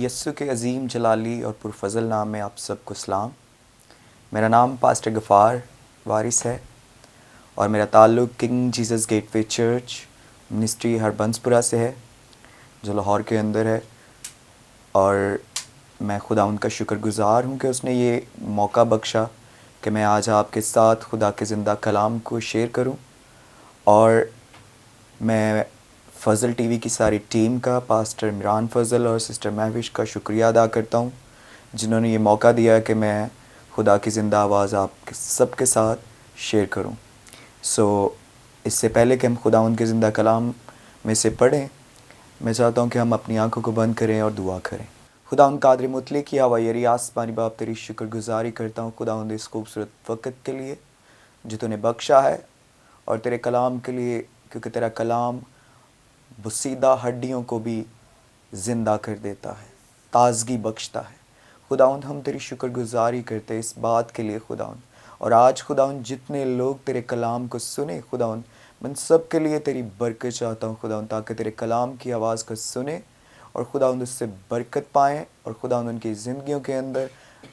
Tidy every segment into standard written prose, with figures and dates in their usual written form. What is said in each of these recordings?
یسوع کے عظیم جلالی اور پرفضل نام میں آپ سب کو سلام۔ میرا نام پاسٹر غفار وارث ہے اور میرا تعلق کنگ جیزس گیٹ وے چرچ منسٹری ہربنسپورہ سے ہے جو لاہور کے اندر ہے، اور میں خدا ان کا شکر گزار ہوں کہ اس نے یہ موقع بخشا کہ میں آج آپ کے ساتھ خدا کے زندہ کلام کو شیئر کروں، اور میں فضل ٹی وی کی ساری ٹیم کا، پاسٹر عمران فضل اور سسٹر مہوش کا شکریہ ادا کرتا ہوں جنہوں نے یہ موقع دیا کہ میں خدا کی زندہ آواز آپ سب کے ساتھ شیئر کروں۔ اس سے پہلے کہ ہم خدا ان کے زندہ کلام میں سے پڑھیں، میں چاہتا ہوں کہ ہم اپنی آنکھوں کو بند کریں اور دعا کریں۔ خدا ان قادر مطلق کی ہوائیری آسمانی باپ تیری شکر گزاری کرتا ہوں خدا ان اس خوبصورت وقت کے لیے جو تو نے بخشا ہے، اور تیرے کلام کے لیے، کیونکہ تیرا کلام بسیدہ ہڈیوں کو بھی زندہ کر دیتا ہے، تازگی بخشتا ہے۔ خداوند ہم تیری شکر گزاری کرتے اس بات کے لیے خداوند، اور آج خداوند جتنے لوگ تیرے کلام کو سنے خداوند، میں سب کے لیے تیری برکت چاہتا ہوں خداوند، تاکہ تیرے کلام کی آواز کو سنے اور خداوند اس سے برکت پائیں، اور خداوند ان کی زندگیوں کے اندر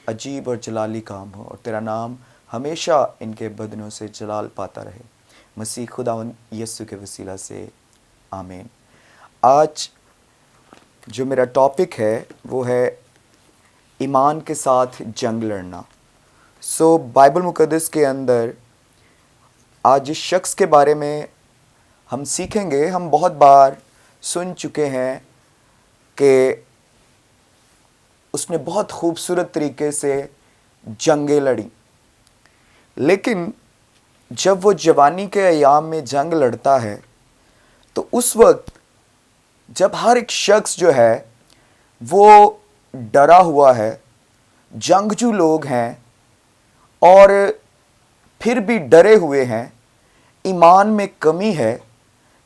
عجیب اور جلالی کام ہو، اور تیرا نام ہمیشہ ان کے بدنوں سے جلال پاتا رہے۔ مسیح خداوند یسوع کے وسیلہ سے آمین۔ آج جو میرا ٹاپک ہے وہ ہے ایمان کے ساتھ جنگ لڑنا۔ بائبل مقدس کے اندر آج جس شخص کے بارے میں ہم سیکھیں گے، ہم بہت بار سن چکے ہیں کہ اس نے بہت خوبصورت طریقے سے جنگیں لڑیں، لیکن جب وہ جوانی کے ایام میں جنگ لڑتا ہے تو اس وقت جب ہر ایک شخص جو ہے وہ ڈرا ہوا ہے، جنگجو لوگ ہیں اور پھر بھی ڈرے ہوئے ہیں، ایمان میں کمی ہے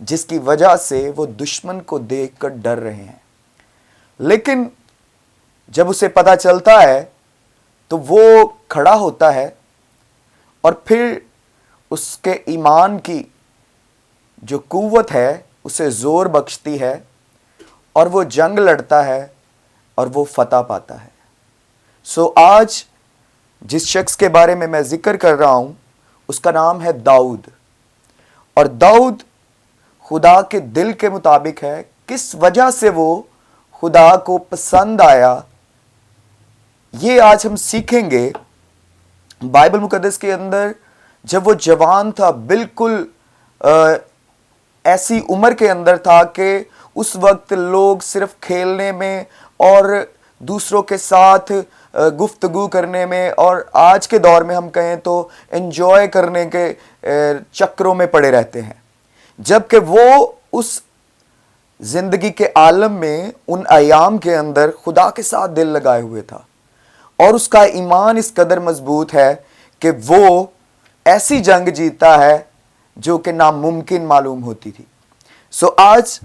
جس کی وجہ سے وہ دشمن کو دیکھ کر ڈر رہے ہیں، لیکن جب اسے پتہ چلتا ہے تو وہ کھڑا ہوتا ہے اور پھر اس کے ایمان کی جو قوت ہے اسے زور بخشتی ہے اور وہ جنگ لڑتا ہے اور وہ فتح پاتا ہے۔ آج جس شخص کے بارے میں ذکر کر رہا ہوں اس کا نام ہے داؤد، اور داؤد خدا کے دل کے مطابق ہے۔ کس وجہ سے وہ خدا کو پسند آیا یہ آج ہم سیکھیں گے۔ بائبل مقدس کے اندر جب وہ جوان تھا، بالکل ایسی عمر کے اندر تھا کہ اس وقت لوگ صرف کھیلنے میں اور دوسروں کے ساتھ گفتگو کرنے میں، اور آج کے دور میں ہم کہیں تو انجوائے کرنے کے چکروں میں پڑے رہتے ہیں، جبکہ وہ اس زندگی کے عالم میں ان ایام کے اندر خدا کے ساتھ دل لگائے ہوئے تھا، اور اس کا ایمان اس قدر مضبوط ہے کہ وہ ایسی جنگ جیتا ہے جو کہ ناممکن معلوم ہوتی تھی۔ آج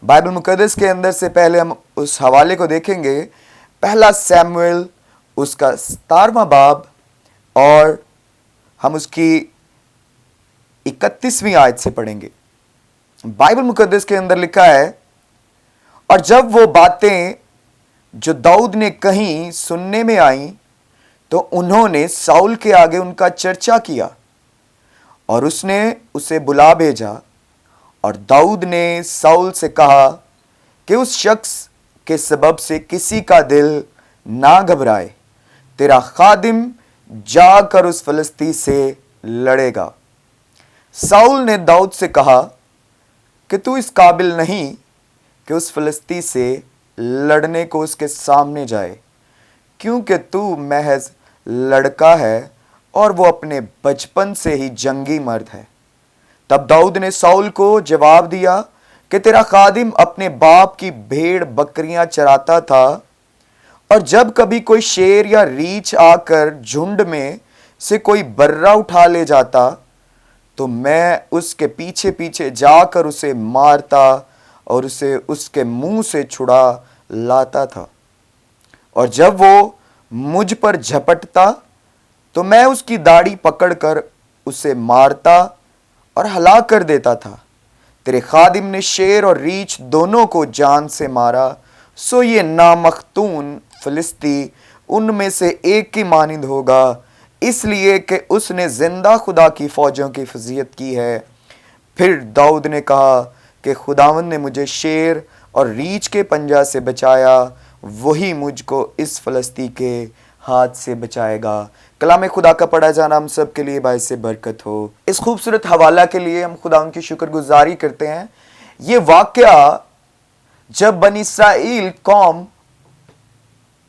بائبل مقدس کے اندر سے پہلے ہم اس حوالے کو دیکھیں گے، پہلا سیموئیل اس کا 17واں باب، اور ہم اس کی 31ویں آیت سے پڑھیں گے۔ بائبل مقدس کے اندر لکھا ہے، اور جب وہ باتیں جو داؤد نے کہیں سننے میں آئیں تو انہوں نے ساؤل کے آگے ان کا چرچا کیا، اور اس نے اسے بلا بھیجا، اور داؤد نے ساؤل سے کہا کہ اس شخص کے سبب سے کسی کا دل نہ گھبرائے، تیرا خادم جا کر اس فلسطی سے لڑے گا۔ ساؤل نے داؤد سے کہا کہ تو اس قابل نہیں کہ اس فلسطی سے لڑنے کو اس کے سامنے جائے، کیونکہ تو محض لڑکا ہے اور وہ اپنے بچپن سے ہی جنگی مرد ہے۔ تب داؤد نے ساؤل کو جواب دیا کہ تیرا خادم اپنے باپ کی بھیڑ بکریاں چراتا تھا، اور جب کبھی کوئی شیر یا ریچھ آ کر جھنڈ میں سے کوئی برہ اٹھا لے جاتا تو میں اس کے پیچھے پیچھے جا کر اسے مارتا اور اسے اس کے منہ سے چھڑا لاتا تھا، اور جب وہ مجھ پر جھپٹتا تو میں اس کی داڑھی پکڑ کر اسے مارتا اور ہلاک کر دیتا تھا۔ تیرے خادم نے شیر اور ریچھ دونوں کو جان سے مارا۔ सो ये नामख्तून फिलिस्ती उनमें से एक की मानिंद होगा, इसलिए कि उसने जिंदा खुदा की फौजों की फजीयत की है। फिर दाऊद ने कहा कि खुदावन ने मुझे शेर और रीछ के पंजा से बचाया, वही मुझको इस फलस्ती के हाथ से बचाएगा। कलाम खुदा का पढ़ा जाना हम सब के लिए बाइस से बरकत हो। इस खूबसूरत हवाला के लिए हम खुदा उनकी शुक्रगुजारी करते हैं। ये वाकया जब बनी इसराइल कौम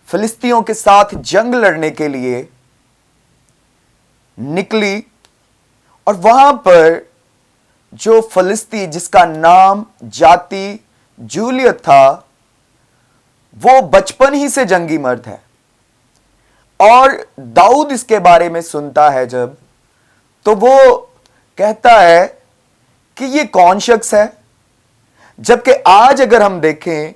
फिलिस्तियों के साथ जंग लड़ने के लिए निकली और वहां पर जो फिलिस्ती जिसका नाम जाति जूलियत था, वो बचपन ही से जंगी मर्द है। और दाऊद इसके बारे में सुनता है जब, तो वो कहता है कि ये कौन शख्स है। जबकि आज अगर हम देखें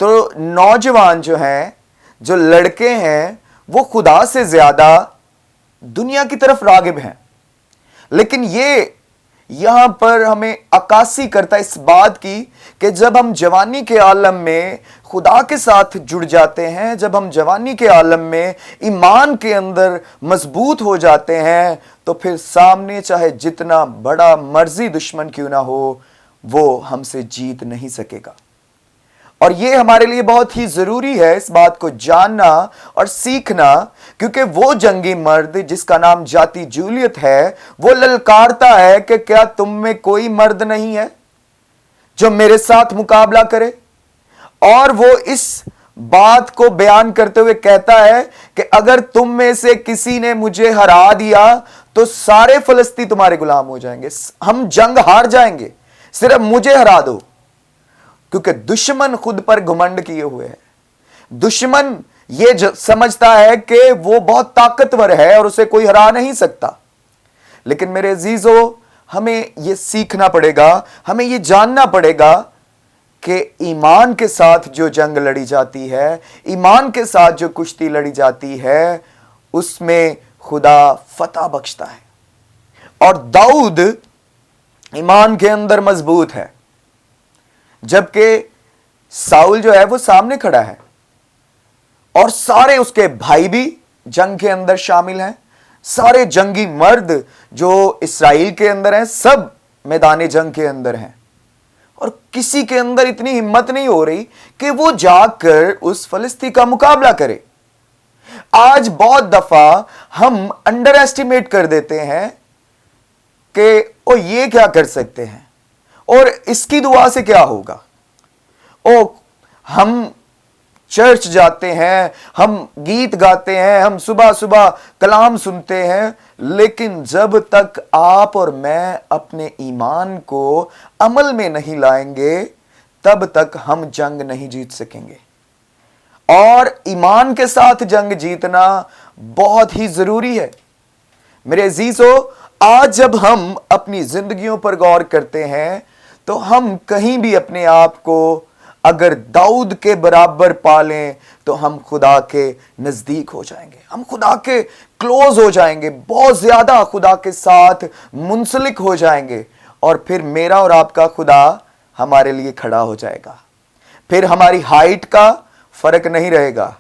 तो नौजवान जो हैं, जो लड़के हैं, वो खुदा से ज्यादा दुनिया की तरफ रागिब हैं। लेकिन ये यहां पर हमें अक्कासी करता है इस बात की कि जब हम जवानी के आलम में खुदा के साथ जुड़ जाते हैं, जब हम जवानी के आलम में ईमान के अंदर मजबूत हो जाते हैं, तो फिर सामने चाहे जितना बड़ा मर्जी दुश्मन क्यों ना हो, वो हमसे जीत नहीं सकेगा। और ये हमारे लिए बहुत ही जरूरी है इस बात को जानना और सीखना, क्योंकि वो जंगी मर्द जिसका नाम जाति जूलियत है, वो ललकारता है कि क्या तुम में कोई मर्द नहीं है जो मेरे साथ मुकाबला करे। और वो इस बात को बयान करते हुए कहता है कि अगर तुम में से किसी ने मुझे हरा दिया तो सारे फिलिस्ती तुम्हारे गुलाम हो जाएंगे, हम जंग हार जाएंगे, सिर्फ मुझे हरा दो। क्योंकि दुश्मन खुद पर घमंड किए हुए है। दुश्मन ये समझता है कि वो बहुत ताकतवर है और उसे कोई हरा नहीं सकता। लेकिन मेरे अजीजों, हमें ये सीखना पड़ेगा, हमें ये जानना पड़ेगा कि ईमान के साथ जो जंग लड़ी जाती है, ईमान के साथ जो कुश्ती लड़ी जाती है, उसमें खुदा फतह बख्शता है। और दाऊद ईमान के अंदर मजबूत है, जबकि साउल जो है वो सामने खड़ा है और सारे उसके भाई भी जंग के अंदर शामिल हैं। सारे जंगी मर्द जो इस्राएल के अंदर हैं, सब मैदान जंग के अंदर हैं। और किसी के अंदर इतनी हिम्मत नहीं हो रही कि वो जाकर उस फिलिस्ती का मुकाबला करे। आज बहुत दफा हम अंडर एस्टिमेट कर देते हैं कि ओ ये क्या कर सकते हैं और इसकी दुआ से क्या होगा। ओ हम चर्च जाते हैं, हम गीत गाते हैं, हम सुबह सुबह कलाम सुनते हैं, लेकिन जब तक आप और मैं अपने ईमान को अमल में नहीं लाएंगे, तब तक हम जंग नहीं जीत सकेंगे। और ईमान के साथ जंग जीतना बहुत ही जरूरी है। मेरे अजीजों, आज जब हम अपनी जिंदगियों पर गौर करते हैं तो हम कहीं भी अपने आप को अगर दाऊद के बराबर पालें तो हम खुदा के नजदीक हो जाएंगे, हम खुदा के क्लोज हो जाएंगे, बहुत ज्यादा खुदा के साथ मुंसलिक हो जाएंगे। और फिर मेरा और आपका खुदा हमारे लिए खड़ा हो जाएगा। फिर हमारी हाइट का फर्क नहीं रहेगा,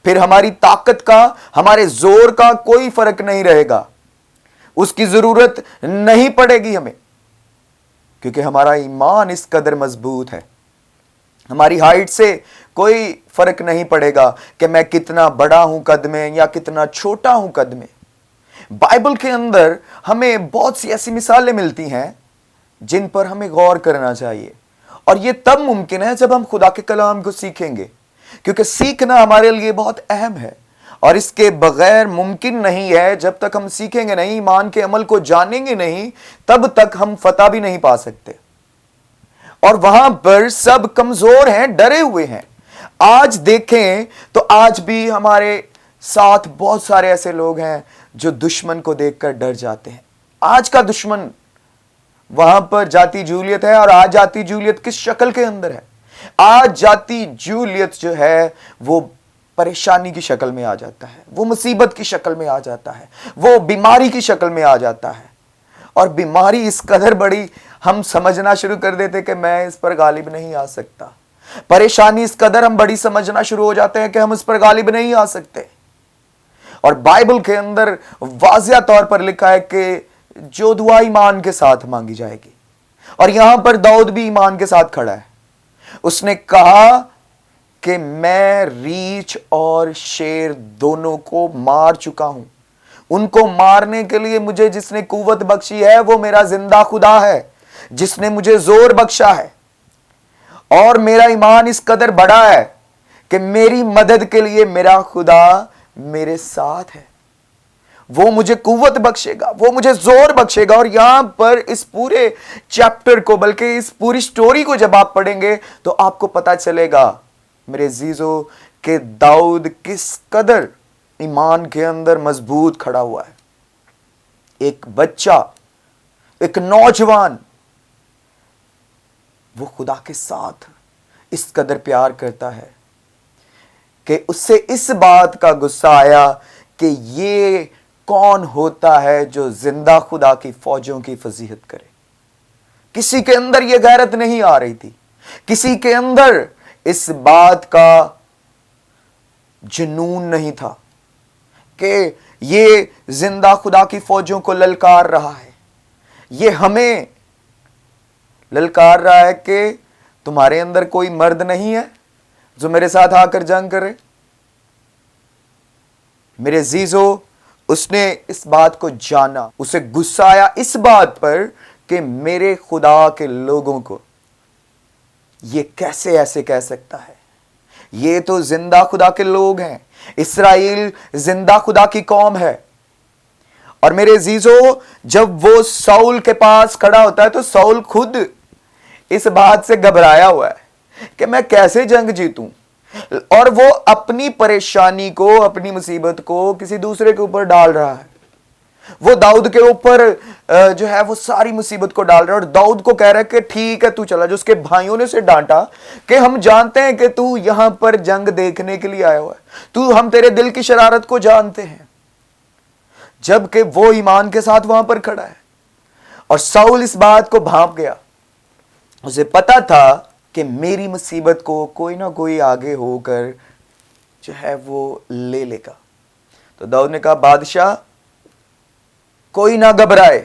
फिर हमारी ताकत का, हमारे जोर का कोई फर्क नहीं रहेगा। उसकी जरूरत नहीं पड़ेगी हमें, क्योंकि हमारा ईमान इस कदर मजबूत है। हमारी हाइट से कोई फर्क नहीं पड़ेगा कि मैं कितना बड़ा हूं कद में या कितना छोटा हूं कद में। बाइबल के अंदर हमें बहुत सी ऐसी मिसालें मिलती हैं जिन पर हमें गौर करना चाहिए। और यह तब मुमकिन है जब हम खुदा के कलाम को सीखेंगे, क्योंकि सीखना हमारे लिए बहुत अहम है और इसके बगैर मुमकिन नहीं है। जब तक हम सीखेंगे नहीं, ईमान के अमल को जानेंगे नहीं, तब तक हम फतह भी नहीं पा सकते। और वहां पर सब कमजोर हैं, डरे हुए हैं। आज देखें तो आज भी हमारे साथ बहुत सारे ऐसे लोग हैं जो दुश्मन को देखकर डर जाते हैं। आज का दुश्मन वहां पर जाति जूलियत है। और आज जाति जूलियत किस शक्ल के अंदर है? आज जाति जूलियत जो है वो परेशानी की शक्ल में आ जाता है, वो मुसीबत की शक्ल में आ जाता है, वो बीमारी की शक्ल में आ जाता है। और बीमारी इस कदर बड़ी हम समझना शुरू कर देते कि मैं इस पर गालिब नहीं आ सकता। परेशानी इस कदर हम बड़ी समझना शुरू हो जाते हैं कि हम उस पर गालिब नहीं आ सकते। और बाइबल के अंदर वाज़िया तौर पर लिखा है कि जो दुआ ईमान के साथ मांगी जाएगी। और यहां पर दाऊद भी ईमान के साथ खड़ा है। उसने कहा कि मैं रीछ और शेर दोनों को मार चुका हूं। उनको मारने के लिए मुझे जिसने कुव्वत बख्शी है वो मेरा जिंदा खुदा है, जिसने मुझे जोर बख्शा है। और मेरा ईमान इस कदर बड़ा है कि मेरी मदद के लिए मेरा खुदा मेरे साथ है। वो मुझे कुव्वत बख्शेगा, वो मुझे जोर बख्शेगा। और यहां पर इस पूरे चैप्टर को, बल्कि इस पूरी स्टोरी को जब आप पढ़ेंगे तो आपको पता चलेगा मेरे अजीजों कि दाऊद किस कदर ईमान के अंदर मजबूत खड़ा हुआ है। एक बच्चा, एक नौजवान, वो खुदा के साथ इस कदर प्यार करता है कि उससे इस बात का गुस्सा आया कि ये कौन होता है जो जिंदा खुदा की फौजों की फजीहत करे। किसी के अंदर यह गैरत नहीं आ रही थी, किसी के अंदर इस बात का जुनून नहीं था कि ये जिंदा खुदा की फौजों को ललकार रहा है। ये हमें ललकार रहा है कि तुम्हारे अंदर कोई मर्द नहीं है जो मेरे साथ आकर जंग करे। मेरे अजीजों, उसने इस बात को जाना, उसे गुस्सा आया इस बात पर कि मेरे खुदा के लोगों को ये कैसे ऐसे कह सकता है। ये तो जिंदा खुदा के लोग हैं, इस्राएल जिंदा खुदा की कौम है। और मेरे अजीजों, जब वो साउल के पास खड़ा होता है तो साउल खुद इस बात से घबराया हुआ है कि मैं कैसे जंग जीतूं। और वो अपनी परेशानी को, अपनी मुसीबत को किसी दूसरे के ऊपर डाल रहा है। वो दाऊद के ऊपर जो है वो सारी मुसीबत को डाल रहा है और दाऊद को कह रहा है कि ठीक है तू चला। जो उसके भाइयों ने उसे डांटा कि हम जानते हैं कि तू यहां पर जंग देखने के लिए आया हुआ है, तू, हम तेरे दिल की शरारत को जानते हैं। जबकि वो ईमान के साथ वहां पर खड़ा है। और साउल इस बात को भांप गया। उसे पता था कि मेरी मुसीबत को कोई ना कोई आगे होकर जो है वो ले लेगा। तो दाऊद ने कहा, बादशाह कोई ना घबराए,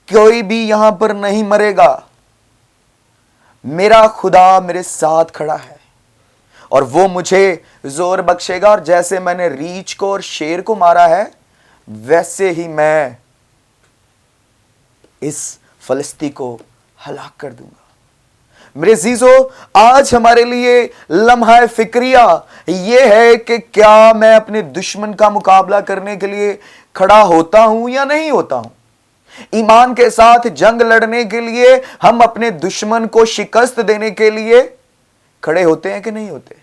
कोई भी यहां पर नहीं मरेगा, मेरा खुदा मेरे साथ खड़ा है और वो मुझे जोर बख्शेगा। और जैसे मैंने रीछ को और शेर को मारा है वैसे ही मैं इस फलिस्ती को हलाक कर दूंगा। मेरे अजीजों, आज हमारे लिए लम्हा फिक्रिया यह है कि क्या मैं अपने दुश्मन का मुकाबला करने के लिए खड़ा होता हूं या नहीं होता हूं। ईमान के साथ जंग लड़ने के लिए हम अपने दुश्मन को शिकस्त देने के लिए खड़े होते हैं कि नहीं होते।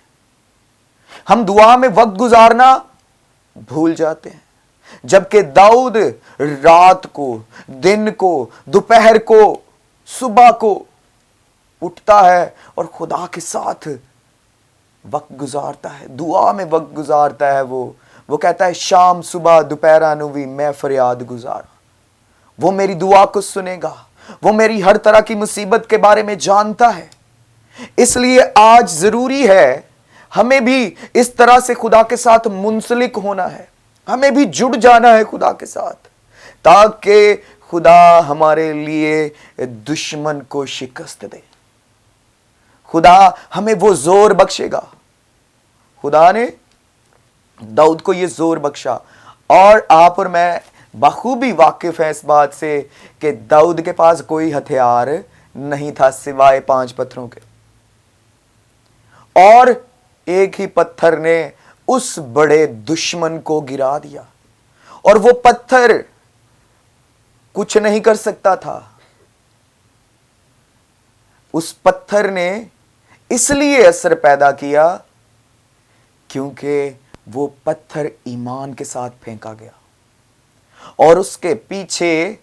हम दुआ में वक्त गुजारना भूल जाते हैं, जबकि दाऊद रात को, दिन को, दोपहर को, सुबह को उठता है और खुदा के साथ वक्त गुजारता है, दुआ में वक्त गुजारता है। वो कहता है शाम सुबह दोपहर नुवी मैं फरियाद गुजार। वो मेरी दुआ को सुनेगा, वो मेरी हर तरह की मुसीबत के बारे में जानता है। इसलिए आज जरूरी है हमें भी इस तरह से खुदा के साथ मुंसलिक होना है, हमें भी जुड़ जाना है खुदा के साथ, ताकि खुदा हमारे लिए दुश्मन को शिकस्त दे। खुदा हमें वो जोर बख्शेगा। खुदा ने दाऊद को ये जोर बख्शा। और आप और मैं बखूबी वाकिफ है इस बात से कि दाऊद के पास कोई हथियार नहीं था सिवाय 5 पत्थरों के, और एक ही पत्थर ने उस बड़े दुश्मन को गिरा दिया। और वो पत्थर कुछ नहीं कर सकता था। उस पत्थर ने इसलिए असर पैदा किया क्योंकि वो पत्थर ईमान के साथ फेंका गया और उसके पीछे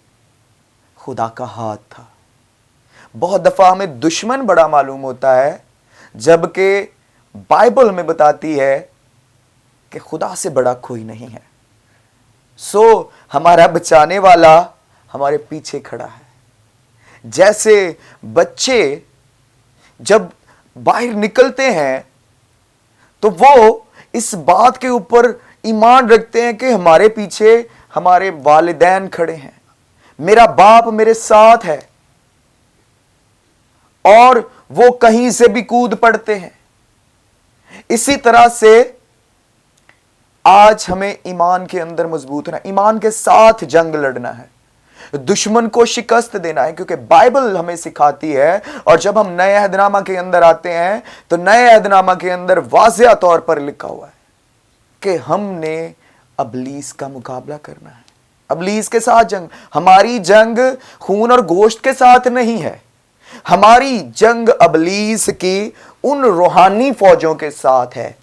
खुदा का हाथ था। बहुत दफा हमें दुश्मन बड़ा मालूम होता है, जबकि बाइबल में बताती है कि खुदा से बड़ा कोई नहीं है। सो हमारा बचाने वाला हमारे पीछे खड़ा है। जैसे बच्चे जब बाहर निकलते हैं तो वो इस बात के ऊपर ईमान रखते हैं कि हमारे पीछे हमारे वालिदैन खड़े हैं, मेरा बाप मेरे साथ है, और वो कहीं से भी कूद पड़ते हैं। इसी तरह से आज हमें ईमान के अंदर मजबूत होना, ईमान के साथ जंग लड़ना है, दुश्मन को शिकस्त देना है, क्योंकि बाइबल हमें सिखाती है। और जब हम नए अहदनामा के अंदर आते हैं तो नए अहदनामा के अंदर वाज़िह तौर पर लिखा हुआ है कि हमने अबलीस का मुकाबला करना है, अबलीस के साथ जंग। हमारी जंग खून और गोश्त के साथ नहीं है, हमारी जंग अबलीस की उन रूहानी फौजों के साथ है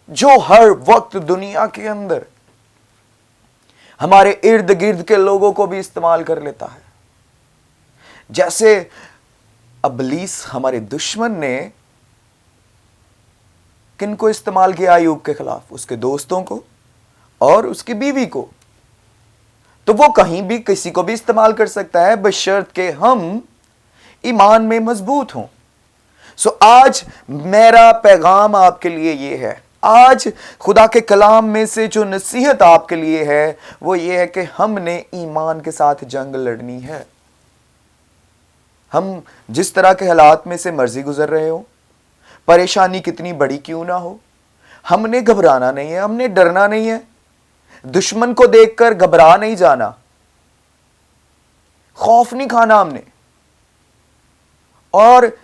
जो हर वक्त दुनिया के अंदर हमारे इर्द गिर्द के लोगों को भी इस्तेमाल कर लेता है। जैसे अबलीस हमारे दुश्मन ने किनको इस्तेमाल किया अय्यूब के खिलाफ? उसके दोस्तों को और उसकी बीवी को। तो वो कहीं भी किसी को भी इस्तेमाल कर सकता है, बशर्त के हम ईमान में मजबूत हों। सो आज मेरा पैगाम आपके लिए ये है, आज खुदा के कलाम में से जो नसीहत आपके लिए है वो ये है कि हमने ईमान के साथ जंग लड़नी है। हम जिस तरह के हालात में से मर्जी गुजर रहे हो, परेशानी कितनी बड़ी क्यों ना हो, हमने घबराना नहीं है, हमने डरना नहीं है, दुश्मन को देखकर घबरा नहीं जाना, खौफ नहीं खाना हमने। और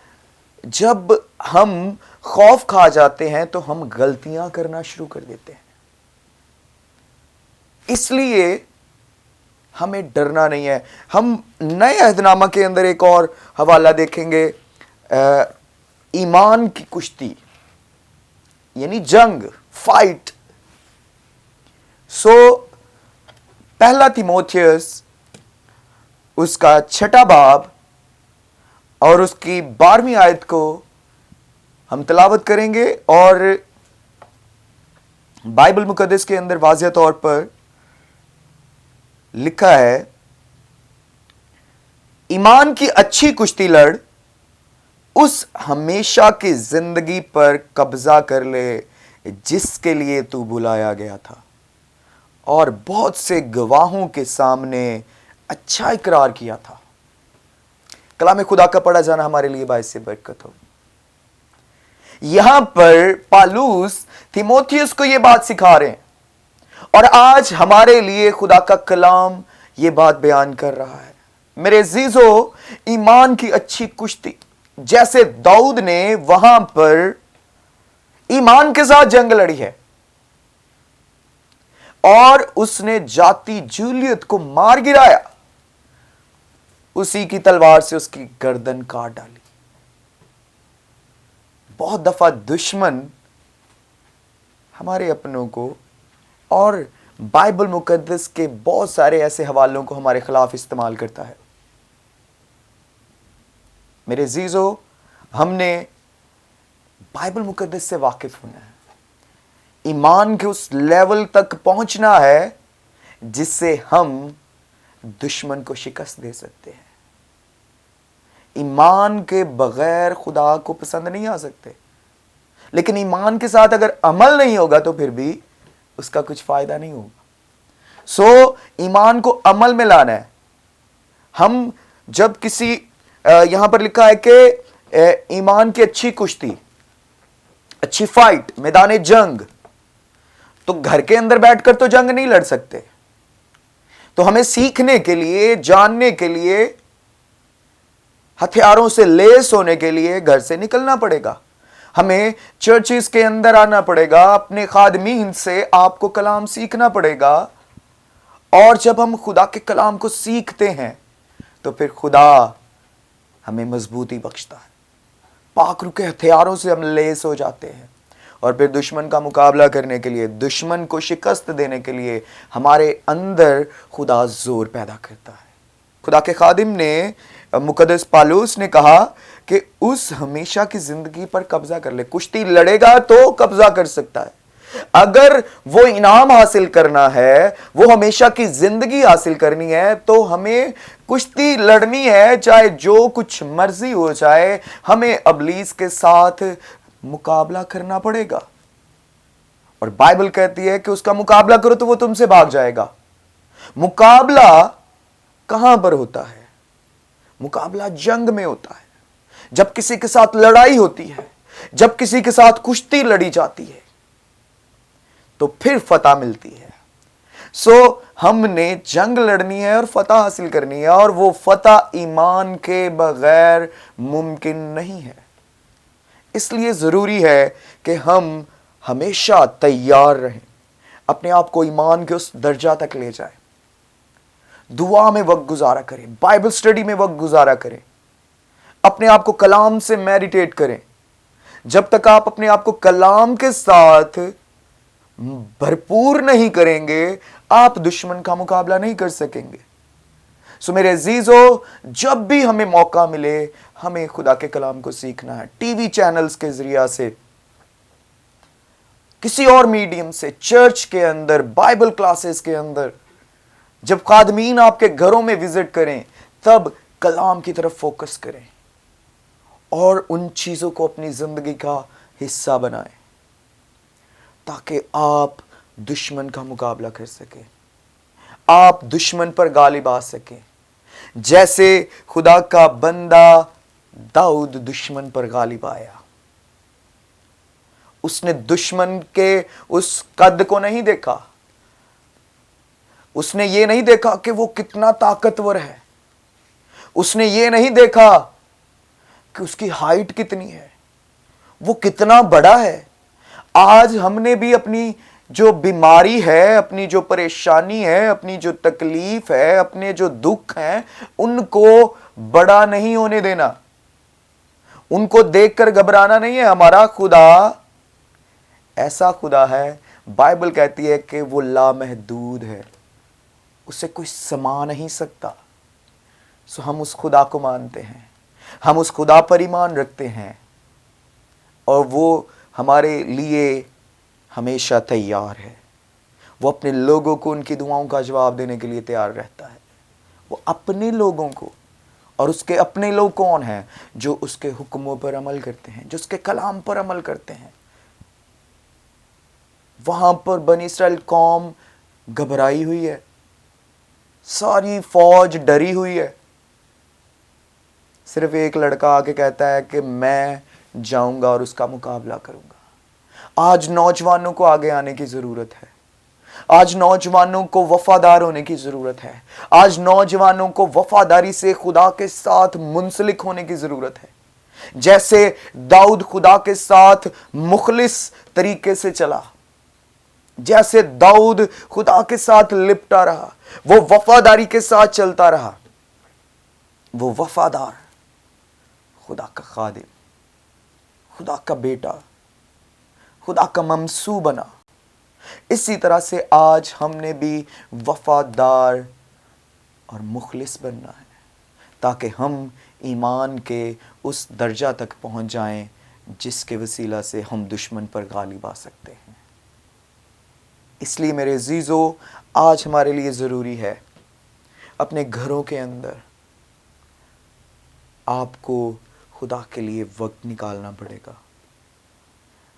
जब हम खौफ खा जाते हैं तो हम गलतियां करना शुरू कर देते हैं। इसलिए हमें डरना नहीं है। हम नए अहदनामा के अंदर एक और हवाला देखेंगे, ईमान की कुश्ती यानी जंग, फाइट। सो पहला तीमुथियुस उसका 6 बाब और उसकी 12वीं आयत को हम तिलावत करेंगे। और बाइबल मुकद्दस के अंदर वाज़िह तौर पर लिखा है, ईमान की अच्छी कुश्ती लड़, उस हमेशा की जिंदगी पर कब्जा कर ले जिसके लिए तू बुलाया गया था, और बहुत से गवाहों के सामने अच्छा इकरार किया था। कलाम खुदा का पढ़ा जाना हमारे लिए बाइस से बरकत हो। यहां पर पालूस तीमुथियुस को यह बात सिखा रहे हैं, और आज हमारे लिए खुदा का कलाम यह बात बयान कर रहा है। मेरे अजीजों, ईमान की अच्छी कुश्ती, जैसे दाऊद ने वहां पर ईमान के साथ जंग लड़ी है और उसने जाती जूलियत को मार गिराया, उसी की तलवार से उसकी गर्दन काट डाली। बहुत दफा दुश्मन हमारे अपनों को और बाइबल मुकद्दस के बहुत सारे ऐसे हवालों को हमारे खिलाफ इस्तेमाल करता है। मेरे अजीजों, हमने बाइबल मुकद्दस से वाकिफ होना है, ईमान के उस लेवल तक पहुंचना है जिससे हम दुश्मन को शिकस्त दे सकते हैं। ईमान के बगैर खुदा को पसंद नहीं आ सकते, लेकिन ईमान के साथ अगर अमल नहीं होगा तो फिर भी उसका कुछ फायदा नहीं होगा। सो ईमान को अमल में लाना है। हम जब किसी यहां पर लिखा है कि ईमान की अच्छी कुश्ती, अच्छी फाइट, मैदान जंग, तो घर के अंदर बैठकर तो जंग नहीं लड़ सकते। तो हमें सीखने के लिए, जानने के लिए, हथियारों से लेस होने के लिए घर से निकलना पड़ेगा। हमें चर्चेस के अंदर आना पड़ेगा, अपने खादमीन से आपको कलाम सीखना पड़ेगा। और जब हम खुदा के कलाम को सीखते हैं तो फिर खुदा हमें मजबूती बख्शता है, पाक रूह के हथियारों से हम लेस हो जाते हैं, और फिर दुश्मन का मुकाबला करने के लिए, दुश्मन को शिकस्त देने के लिए हमारे अंदर खुदा जोर पैदा करता है। खुदा के खादिम ने, मुकद्दस पालूस ने कहा कि उस हमेशा की जिंदगी पर कब्जा कर ले। कुश्ती लड़ेगा तो कब्जा कर सकता है, اگر وہ انعام حاصل کرنا ہے، وہ ہمیشہ کی زندگی حاصل کرنی ہے، تو ہمیں کشتی لڑنی ہے، چاہے جو کچھ مرضی ہو جائے، ہمیں ابلیس کے ساتھ مقابلہ کرنا پڑے گا۔ اور بائبل کہتی ہے کہ اس کا مقابلہ کرو تو وہ تم سے بھاگ جائے گا۔ مقابلہ کہاں پر ہوتا ہے؟ مقابلہ جنگ میں ہوتا ہے، جب کسی کے ساتھ لڑائی ہوتی ہے، جب کسی کے ساتھ کشتی لڑی جاتی ہے تو پھر فتح ملتی ہے۔ سو ہم نے جنگ لڑنی ہے اور فتح حاصل کرنی ہے، اور وہ فتح ایمان کے بغیر ممکن نہیں ہے۔ اس لیے ضروری ہے کہ ہم ہمیشہ تیار رہیں، اپنے آپ کو ایمان کے اس درجہ تک لے جائیں، دعا میں وقت گزارا کریں، بائبل سٹڈی میں وقت گزارا کریں، اپنے آپ کو کلام سے میڈیٹیٹ کریں۔ جب تک آپ اپنے آپ کو کلام کے ساتھ بھرپور نہیں کریں گے، آپ دشمن کا مقابلہ نہیں کر سکیں گے۔ سو میرے عزیزو، جب بھی ہمیں موقع ملے، ہمیں خدا کے کلام کو سیکھنا ہے، ٹی وی چینلز کے ذریعہ سے، کسی اور میڈیم سے، چرچ کے اندر، بائبل کلاسز کے اندر، جب خادمین آپ کے گھروں میں وزٹ کریں تب کلام کی طرف فوکس کریں اور ان چیزوں کو اپنی زندگی کا حصہ بنائیں تاکہ آپ دشمن کا مقابلہ کر سکیں، آپ دشمن پر غالب آ سکیں، جیسے خدا کا بندہ داؤد دشمن پر غالب آیا۔ اس نے دشمن کے اس قد کو نہیں دیکھا، اس نے یہ نہیں دیکھا کہ وہ کتنا طاقتور ہے، اس نے یہ نہیں دیکھا کہ اس کی ہائٹ کتنی ہے، وہ کتنا بڑا ہے۔ آج ہم نے بھی اپنی جو بیماری ہے، اپنی جو پریشانی ہے، اپنی جو تکلیف ہے، اپنے جو دکھ ہیں، ان کو بڑا نہیں ہونے دینا، ان کو دیکھ کر گھبرانا نہیں ہے۔ ہمارا خدا ایسا خدا ہے، بائبل کہتی ہے کہ وہ لامحدود ہے، اسے کوئی سما نہیں سکتا۔ سو ہم اس خدا کو مانتے ہیں، ہم اس خدا پر ایمان رکھتے ہیں، اور وہ ہمارے لیے ہمیشہ تیار ہے۔ وہ اپنے لوگوں کو ان کی دعاؤں کا جواب دینے کے لیے تیار رہتا ہے۔ وہ اپنے لوگوں کو، اور اس کے اپنے لوگ کون ہیں؟ جو اس کے حکموں پر عمل کرتے ہیں، جو اس کے کلام پر عمل کرتے ہیں۔ وہاں پر بنی اسرائیل قوم گھبرائی ہوئی ہے، ساری فوج ڈری ہوئی ہے، صرف ایک لڑکا آ کے کہتا ہے کہ میں جاؤں گا اور اس کا مقابلہ کروں گا۔ آج نوجوانوں کو آگے آنے کی ضرورت ہے، آج نوجوانوں کو وفادار ہونے کی ضرورت ہے، آج نوجوانوں کو وفاداری سے خدا کے ساتھ منسلک ہونے کی ضرورت ہے۔ جیسے داؤد خدا کے ساتھ مخلص طریقے سے چلا، جیسے داؤد خدا کے ساتھ لپٹا رہا، وہ وفاداری کے ساتھ چلتا رہا، وہ وفادار خدا کا خادم، خدا کا بیٹا، خدا کا ممسو بنا۔ اسی طرح سے آج ہم نے بھی وفادار اور مخلص بننا ہے تاکہ ہم ایمان کے اس درجہ تک پہنچ جائیں جس کے وسیلہ سے ہم دشمن پر غالب آ سکتے ہیں۔ اس لیے میرے عزیزو، آج ہمارے لیے ضروری ہے اپنے گھروں کے اندر آپ کو خدا کے لیے وقت نکالنا پڑے گا۔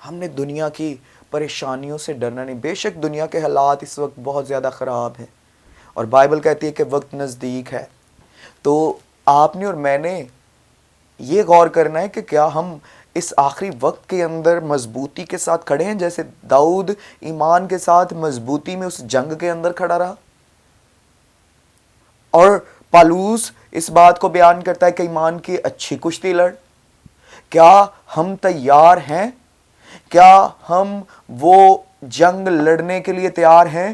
ہم نے دنیا کی پریشانیوں سے ڈرنا نہیں۔ بے شک دنیا کے حالات اس وقت بہت زیادہ خراب ہیں، اور بائبل کہتی ہے کہ وقت نزدیک ہے۔ تو آپ نے اور میں نے یہ غور کرنا ہے کہ کیا ہم اس آخری وقت کے اندر مضبوطی کے ساتھ کھڑے ہیں، جیسے داؤد ایمان کے ساتھ مضبوطی میں اس جنگ کے اندر کھڑا رہا۔ اور پالوس اس بات کو بیان کرتا ہے کہ ایمان کی اچھی کشتی لڑ۔ کیا ہم تیار ہیں؟ کیا ہم وہ جنگ لڑنے کے لیے تیار ہیں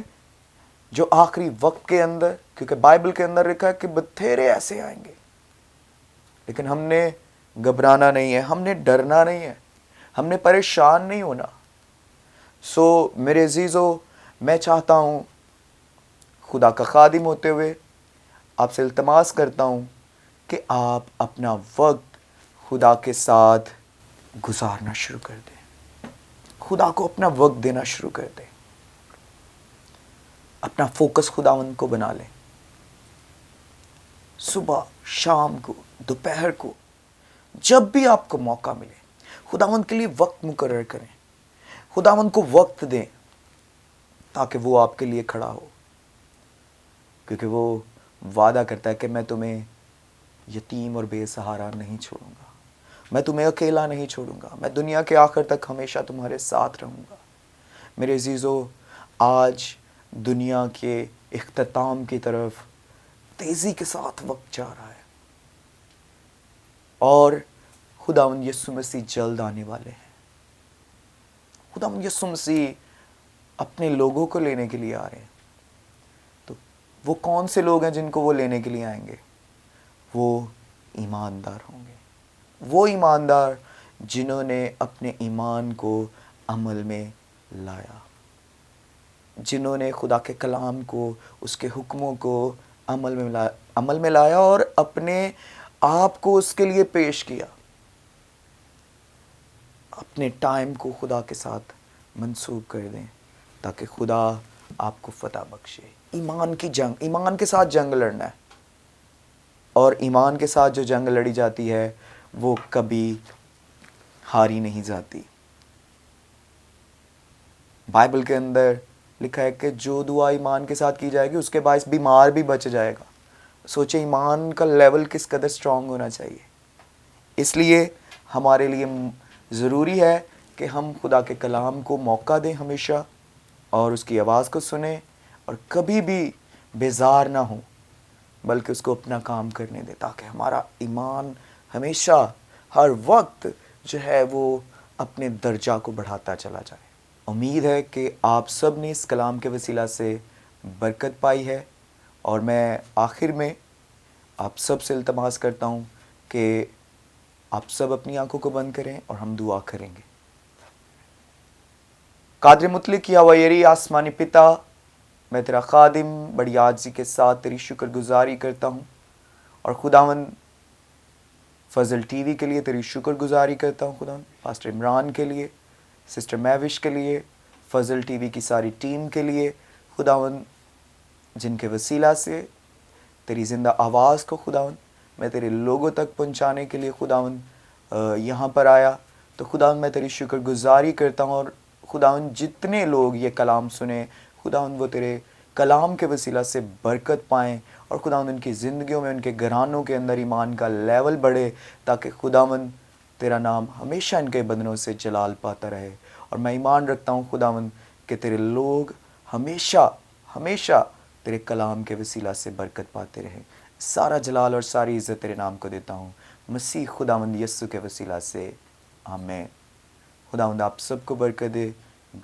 جو آخری وقت کے اندر، کیونکہ بائبل کے اندر لکھا ہے کہ بتھیرے ایسے آئیں گے، لیکن ہم نے گھبرانا نہیں ہے، ہم نے ڈرنا نہیں ہے، ہم نے پریشان نہیں ہونا۔ سو میرے عزیزو، میں چاہتا ہوں خدا کا خادم ہوتے ہوئے آپ سے التماس کرتا ہوں کہ آپ اپنا وقت خدا کے ساتھ گزارنا شروع کر دیں، خدا کو اپنا وقت دینا شروع کر دیں. اپنا فوکس خداوند کو بنا لیں. صبح، شام کو، دوپہر کو، جب بھی آپ کو موقع ملے خداوند کے لیے وقت مقرر کریں. خداوند کو وقت دیں تاکہ وہ آپ کے لیے کھڑا ہو، کیونکہ وہ وعدہ کرتا ہے کہ میں تمہیں یتیم اور بے سہارا نہیں چھوڑوں گا، میں تمہیں اکیلا نہیں چھوڑوں گا، میں دنیا کے آخر تک ہمیشہ تمہارے ساتھ رہوں گا. میرے عزیزو، آج دنیا کے اختتام کی طرف تیزی کے ساتھ وقت جا رہا ہے اور خداوند یسوع مسیح جلد آنے والے ہیں. خداوند یسوع مسیح اپنے لوگوں کو لینے کے لیے آ رہے ہیں. تو وہ کون سے لوگ ہیں جن کو وہ لینے کے لیے آئیں گے؟ وہ ایماندار ہوں گے. وہ ایماندار جنہوں نے اپنے ایمان کو عمل میں لایا، جنہوں نے خدا کے کلام کو، اس کے حکموں کو عمل میں لایا اور اپنے آپ کو اس کے لیے پیش کیا. اپنے ٹائم کو خدا کے ساتھ منسوب کر دیں تاکہ خدا آپ کو فتح بخشے. ایمان کی جنگ، ایمان کے ساتھ جنگ لڑنا ہے، اور ایمان کے ساتھ جو جنگ لڑی جاتی ہے وہ کبھی ہاری نہیں جاتی. بائبل کے اندر لکھا ہے کہ جو دعا ایمان کے ساتھ کی جائے گی اس کے باعث بیمار بھی بچ جائے گا. سوچیں ایمان کا لیول کس قدر سٹرونگ ہونا چاہیے. اس لیے ہمارے لیے ضروری ہے کہ ہم خدا کے کلام کو موقع دیں ہمیشہ، اور اس کی آواز کو سنیں، اور کبھی بھی بیزار نہ ہوں بلکہ اس کو اپنا کام کرنے دیں تاکہ ہمارا ایمان ہمیشہ ہر وقت جو ہے وہ اپنے درجہ کو بڑھاتا چلا جائے. امید ہے کہ آپ سب نے اس کلام کے وسیلہ سے برکت پائی ہے، اور میں آخر میں آپ سب سے التماس کرتا ہوں کہ آپ سب اپنی آنکھوں کو بند کریں اور ہم دعا کریں گے. قادر مطلق یا ویری آسمانی پتا، میں تیرا خادم بڑی عاجزی کے ساتھ تیری شکر گزاری کرتا ہوں، اور خداوند فضل ٹی وی کے لیے تیری شکر گزاری کرتا ہوں. خداوند پاسٹر عمران کے لیے، سسٹر میوش کے لیے، فضل ٹی وی کی ساری ٹیم کے لیے، خداوند جن کے وسیلہ سے تیری زندہ آواز کو خداوند میں تیرے لوگوں تک پہنچانے کے لیے خداوند یہاں پر آیا. تو خداوند میں تیری شکر گزاری کرتا ہوں، اور خداوند جتنے لوگ یہ کلام سنیں خداوند وہ تیرے کلام کے وسیلہ سے برکت پائیں، اور خداوند ان کی زندگیوں میں، ان کے گھرانوں کے اندر ایمان کا لیول بڑھے تاکہ خداوند تیرا نام ہمیشہ ان کے بدنوں سے جلال پاتا رہے. اور میں ایمان رکھتا ہوں خداوند کہ تیرے لوگ ہمیشہ ہمیشہ تیرے کلام کے وسیلہ سے برکت پاتے رہیں. سارا جلال اور ساری عزت تیرے نام کو دیتا ہوں مسیح خداوند یسوع کے وسیلہ سے، آمین. خداوند آپ سب کو برکت دے.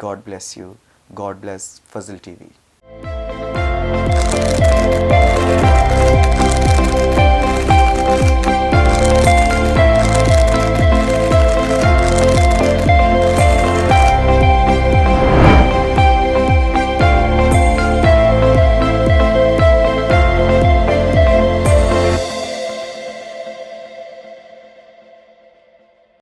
God bless you. God bless Fazal T we.